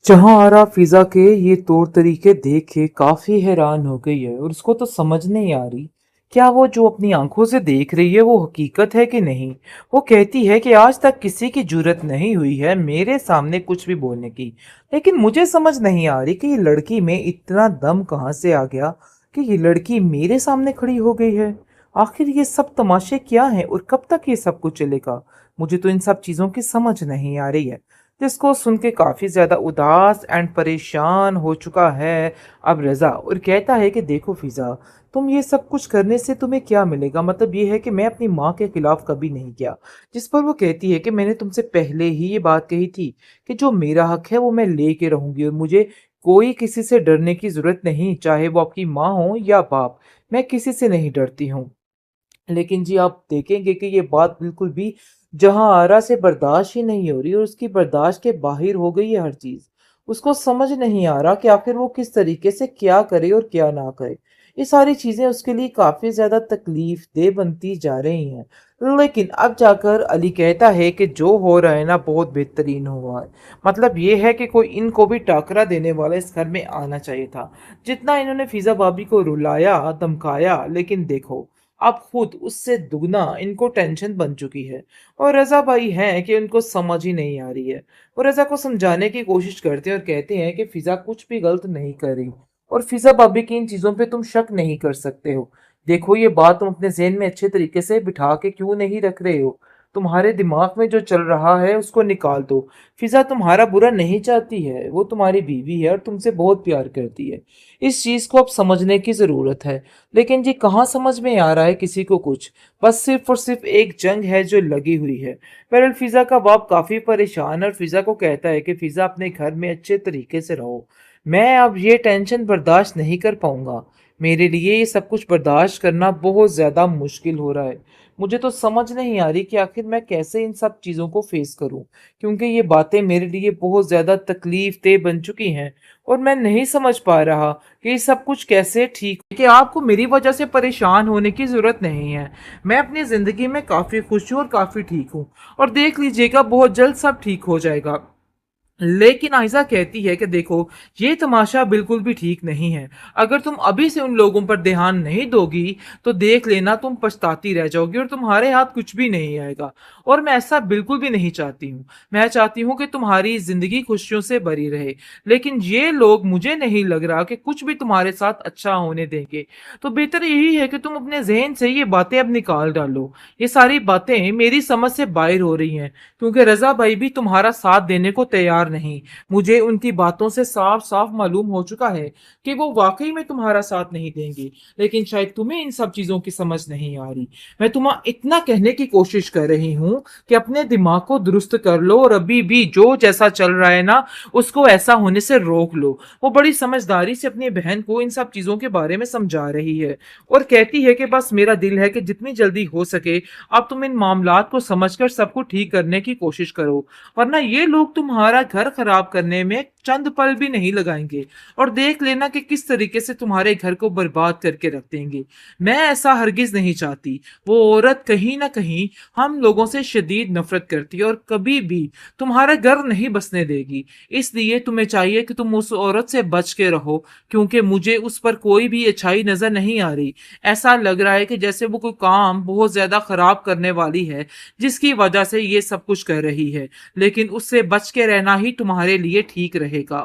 जहां आरा फिजा के ये तौर तरीके देख के काफी हैरान हो गई है और उसको तो समझ नहीं आ रही क्या वो जो अपनी आंखों से देख रही है वो हकीकत है कि नहीं। वो कहती है कि आज तक किसी की जरूरत नहीं हुई है मेरे सामने कुछ भी बोलने की। लेकिन मुझे समझ नहीं आ रही कि ये लड़की में इतना दम कहाँ से आ गया कि ये लड़की मेरे सामने खड़ी हो गई है। आखिर ये सब तमाशे क्या हैं और कब तक ये सब कुछ चलेगा। मुझे तो इन सब चीजों की समझ नहीं आ रही है, जिसको सुन के काफी ज्यादा उदास एंड परेशान हो चुका है अब रजा, और कहता है कि देखो फिजा, तुम ये सब कुछ करने से तुम्हें क्या मिलेगा। मतलब ये है कि मैं अपनी माँ के खिलाफ कभी नहीं गया। जिस पर वो कहती है कि मैंने तुमसे पहले ही ये बात कही थी कि जो मेरा हक है वो मैं लेके रहूंगी और मुझे कोई किसी से डरने की जरूरत नहीं, चाहे वो आपकी माँ हो या बाप। मैं किसी से नहीं डरती हूँ। लेकिन जी आप देखेंगे कि ये बात बिल्कुल भी जहां आरा से बर्दाश्त ही नहीं हो रही और उसकी बर्दाश्त के बाहर हो गई है हर चीज। उसको समझ नहीं आ रहा कि आखिर वो किस तरीके से क्या करे और क्या ना करे। ये सारी चीजें उसके लिए काफी ज्यादा तकलीफ दे बनती जा रही हैं। लेकिन अब जाकर अली कहता है कि जो हो रहा है ना बहुत बेहतरीन हुआ है। मतलब ये है कि कोई इनको भी टाकरा देने वाला इस घर में आना चाहिए था। जितना इन्होंने फिजा भाभी को रुलाया धमकाया, लेकिन देखो अब खुद उससे दुगना इनको टेंशन बन चुकी है। और रजा भाई हैं कि उनको समझ ही नहीं आ रही है। वो रजा को समझाने की कोशिश करते हैं और कहते हैं कि फिजा कुछ भी गलत नहीं कर रही और फिजा भाभी की इन चीजों पे तुम शक नहीं कर सकते हो। देखो ये बात तुम अपने जहन में अच्छे तरीके से बिठा के क्यों नहीं रख रहे हो। तुम्हारे दिमाग में जो चल रहा है उसको निकाल दो। फिजा तुम्हारा बुरा नहीं चाहती है, वो तुम्हारी बीवी है और तुमसे बहुत प्यार करती है। इस चीज को अब समझने की जरूरत है। लेकिन जी कहाँ समझ में आ रहा है किसी को कुछ। बस सिर्फ और सिर्फ एक जंग है जो लगी हुई है। बहरहाल फिजा का बाप काफी परेशान है और फिजा को कहता है कि फिजा अपने घर में अच्छे तरीके से रहो। मैं अब ये टेंशन बर्दाश्त नहीं कर पाऊंगा। मेरे लिए ये सब कुछ बर्दाश्त करना बहुत ज्यादा मुश्किल हो रहा है। मुझे तो समझ नहीं आ रही कि आखिर मैं कैसे इन सब चीजों को फेस करूं, क्योंकि ये बातें मेरे लिए बहुत ज्यादा तकलीफ दे बन चुकी हैं। और मैं नहीं समझ पा रहा कि ये सब कुछ कैसे ठीक, कि आपको मेरी वजह से परेशान होने की जरूरत नहीं है। मैं अपनी जिंदगी में काफी खुश हूँ और काफी ठीक हूँ, और देख लीजिएगा बहुत जल्द सब ठीक हो जाएगा। लेकिन आयशा कहती है कि देखो ये तमाशा बिल्कुल भी ठीक नहीं है। अगर तुम अभी से उन लोगों पर ध्यान नहीं दोगी तो देख लेना तुम पछताती रह जाओगी और तुम्हारे हाथ कुछ भी नहीं आएगा। और मैं ऐसा बिल्कुल भी नहीं चाहती हूँ। मैं चाहती हूँ कि तुम्हारी जिंदगी खुशियों से भरी रहे। लेकिन ये लोग मुझे नहीं लग रहा कि कुछ भी तुम्हारे साथ अच्छा होने देंगे। तो बेहतर यही है कि तुम अपने जहन से ये बातें अब निकाल डालो। ये सारी बातें मेरी समझ से बाहर हो रही हैं, क्योंकि रजा भाई भी तुम्हारा साथ देने को तैयार नहीं। मुझे उनकी बातों से साफ साफ मालूम हो चुका है कि वो वाकई में तुम्हारा साथ नहीं देंगे। लेकिन शायद तुम्हें इन सब चीजों की समझ नहीं आ रही। मैं तुम्हें इतना कहने की कोशिश कर रही हूँ कि अपने दिमाग को दुरुस्त कर लो और अभी भी जो जैसा चल रहा है ना उसको ऐसा होने से रोक लो। वो बड़ी समझदारी से अपनी बहन को इन सब चीजों के बारे में समझा रही है और कहती है कि बस मेरा दिल है कि जितनी जल्दी हो सके अब तुम इन मामलात को समझकर सबको ठीक करने की कोशिश करो, वरना ये लोग तुम्हारा घर खराब करने में चंद पल भी नहीं लगाएंगे। और देख लेना कि किस तरीके से तुम्हारे घर को बर्बाद करके रख देंगे। मैं ऐसा हरगिज नहीं चाहती। वो औरत कहीं ना कहीं हम लोगों से शदीद नफरत करती है और कभी भी तुम्हारा घर नहीं बसने देगी। इसलिए तुम्हें चाहिए कि तुम उस औरत से बच के रहो, क्योंकि मुझे उस पर कोई भी अच्छाई नजर नहीं आ रही। ऐसा लग रहा है कि जैसे वो कोई काम बहुत ज्यादा खराब करने वाली है जिसकी वजह से ये सब कुछ कर रही है। लेकिन उससे बच के रहना ही तुम्हारे लिए ठीक रहेगा।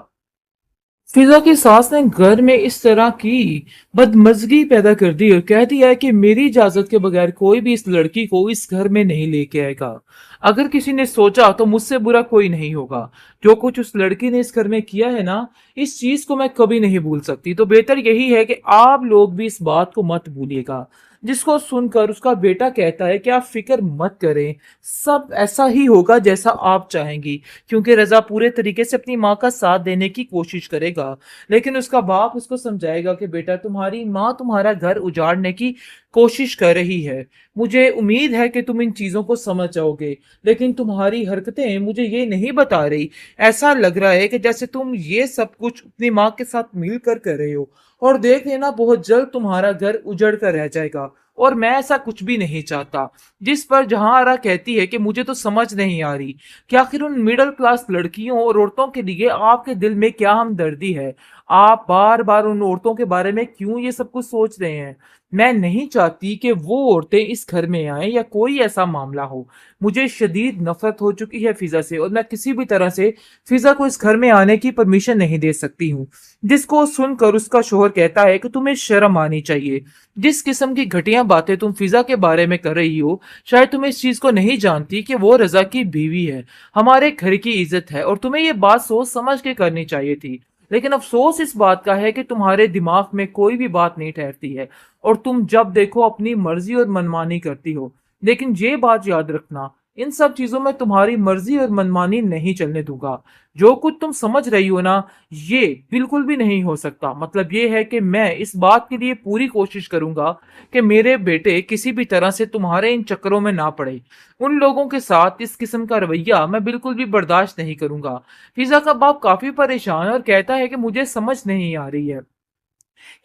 फिजा की सास ने घर में इस तरह की बदमजगी पैदा कर दी और कह दिया है कि मेरी इजाजत के बगैर कोई भी इस लड़की को इस घर में नहीं लेके आएगा। अगर किसी ने सोचा तो मुझसे बुरा कोई नहीं होगा। जो कुछ उस लड़की ने इस घर में किया है ना, इस चीज को मैं कभी नहीं भूल सकती। तो बेहतर यही है कि आप लोग भी इस बात को मत भूलिएगा। जिसको सुनकर उसका बेटा कहता है कि आप फिक्र मत करें, सब ऐसा ही होगा जैसा आप चाहेंगी, क्योंकि रजा पूरे तरीके से अपनी माँ का साथ देने की कोशिश करेगा। लेकिन उसका बाप उसको समझाएगा कि बेटा तुम्हारी माँ तुम्हारा घर उजाड़ने की कोशिश कर रही है। मुझे उम्मीद है कि तुम इन चीजों को समझ जाओगे, लेकिन तुम्हारी हरकतें मुझे ये नहीं बता रही। ऐसा लग रहा है कि जैसे तुम ये सब कुछ अपनी माँ के साथ मिलकर कर रहे हो। और देख लेना बहुत जल्द तुम्हारा घर उजड़ कर रह जाएगा और मैं ऐसा कुछ भी नहीं चाहता। जिस पर जहांआरा कहती है कि मुझे तो समझ नहीं आ रही कि आखिर उन मिडिल क्लास लड़कियों और औरतों के लिए आपके दिल में क्या हमदर्दी है। आप बार बार उन औरतों के बारे में क्यों ये सब कुछ सोच रहे हैं। मैं नहीं चाहती कि वो औरतें इस घर में आए या कोई ऐसा मामला हो। मुझे शदीद नफरत हो चुकी है फिजा से, और मैं किसी भी तरह से फिजा को इस घर में आने की परमिशन नहीं दे सकती हूँ। जिसको सुनकर उसका शोहर कहता है कि तुम्हें शर्म आनी चाहिए। जिस किस्म की घटिया बातें तुम फिजा के बारे में कर रही हो, शायद तुम इस चीज को नहीं जानती कि वो रजा की बीवी है, हमारे घर की इज्जत है, और तुम्हें ये बात सोच समझ के करनी चाहिए थी। लेकिन अफसोस इस बात का है कि तुम्हारे दिमाग में कोई भी बात नहीं ठहरती है, और तुम जब देखो अपनी मर्जी और मनमानी करती हो। लेकिन ये बात याद रखना, इन सब चीजों में तुम्हारी मर्जी और मनमानी नहीं चलने दूंगा। जो कुछ तुम समझ रही हो ना, ये बिल्कुल भी नहीं हो सकता। मतलब ये है कि मैं इस बात के लिए पूरी कोशिश करूंगा कि मेरे बेटे किसी भी तरह से तुम्हारे इन चक्करों में ना पड़े। उन लोगों के साथ इस किस्म का रवैया मैं बिल्कुल भी बर्दाश्त नहीं करूंगा। फिजा का बाप काफी परेशान है और कहता है कि मुझे समझ नहीं आ रही है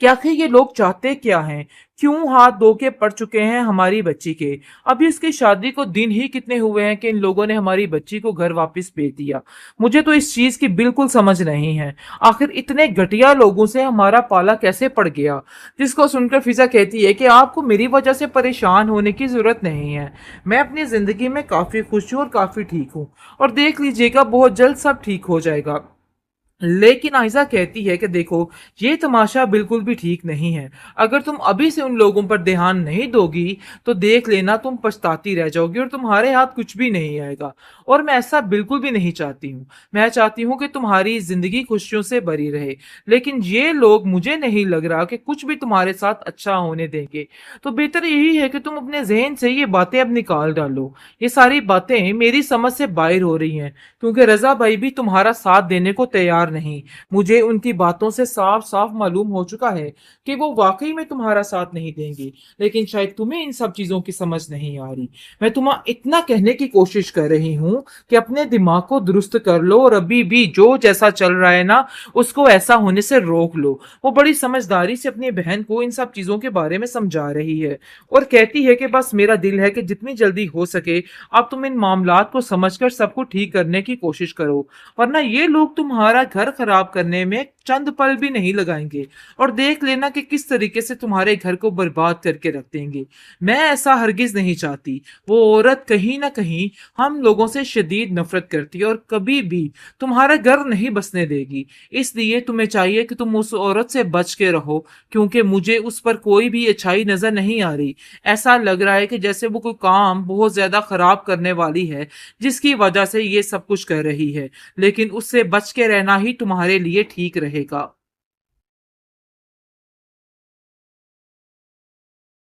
कि आखिर ये लोग चाहते क्या हैं। क्यों हाथ धो के पड़ चुके हैं हमारी बच्ची के। अभी उसकी शादी को दिन ही कितने हुए हैं कि इन लोगों ने हमारी बच्ची को घर वापस भेज दिया। मुझे तो इस चीज की बिल्कुल समझ नहीं है। आखिर इतने घटिया लोगों से हमारा पाला कैसे पड़ गया। जिसको सुनकर फिजा कहती है कि आपको मेरी वजह से परेशान होने की जरूरत नहीं है। मैं अपनी जिंदगी में काफी खुश हूँ और काफी ठीक हूँ, और देख लीजिएगा बहुत जल्द सब ठीक हो जाएगा। लेकिन आयशा कहती है कि देखो, ये तमाशा बिल्कुल भी ठीक नहीं है। अगर तुम अभी से उन लोगों पर ध्यान नहीं दोगी तो देख लेना तुम पछताती रह जाओगी और तुम्हारे हाथ कुछ भी नहीं आएगा। और मैं ऐसा बिल्कुल भी नहीं चाहती हूँ। मैं चाहती हूँ कि तुम्हारी जिंदगी खुशियों से भरी रहे। लेकिन ये लोग, मुझे नहीं लग रहा कि कुछ भी तुम्हारे साथ अच्छा होने देंगे। तो बेहतर यही है कि तुम अपने जहन से ये बातें अब निकाल डालो। ये सारी बातें मेरी समझ से बाहर हो रही हैं, क्योंकि रजा भाई भी तुम्हारा साथ देने को तैयार नहीं। मुझे उनकी बातों से साफ साफ मालूम हो चुका है कि वो वाकई में तुम्हारा साथ नहीं देंगे। लेकिन शायद तुम्हें इन सब चीजों की समझ नहीं आ रही। मैं तुम्हें इतना कहने की कोशिश कर रही हूँ कि अपने दिमाग को दुरुस्त कर लो, और अभी भी जो जैसा चल रहा है ना, उसको ऐसा होने से रोक लो। वो बड़ी समझदारी से अपनी बहन को इन सब चीजों के बारे में समझा रही है, और कहती है कि बस मेरा दिल है कि जितनी जल्दी हो सके अब तुम इन मामलात को समझकर सबको ठीक करने की कोशिश करो, वरना ये लोग तुम्हारा घर खराब करने में चंद पल भी नहीं लगाएंगे। और देख लेना कि किस तरीके से तुम्हारे घर को बर्बाद करके रख देंगे। मैं ऐसा हरगिज नहीं चाहती। वो औरत कहीं ना कहीं हम लोगों से शदीद नफरत करती है और कभी भी तुम्हारा घर नहीं बसने देगी। इसलिए तुम्हें चाहिए कि तुम उस औरत से बच के रहो, क्योंकि मुझे उस पर कोई भी अच्छाई नजर नहीं आ रही। ऐसा लग रहा है कि जैसे वो कोई काम बहुत ज्यादा खराब करने वाली है, जिसकी वजह से ये सब कुछ कर रही है। लेकिन उससे बच के रहना ही तुम्हारे लिए ठीक रहेगा।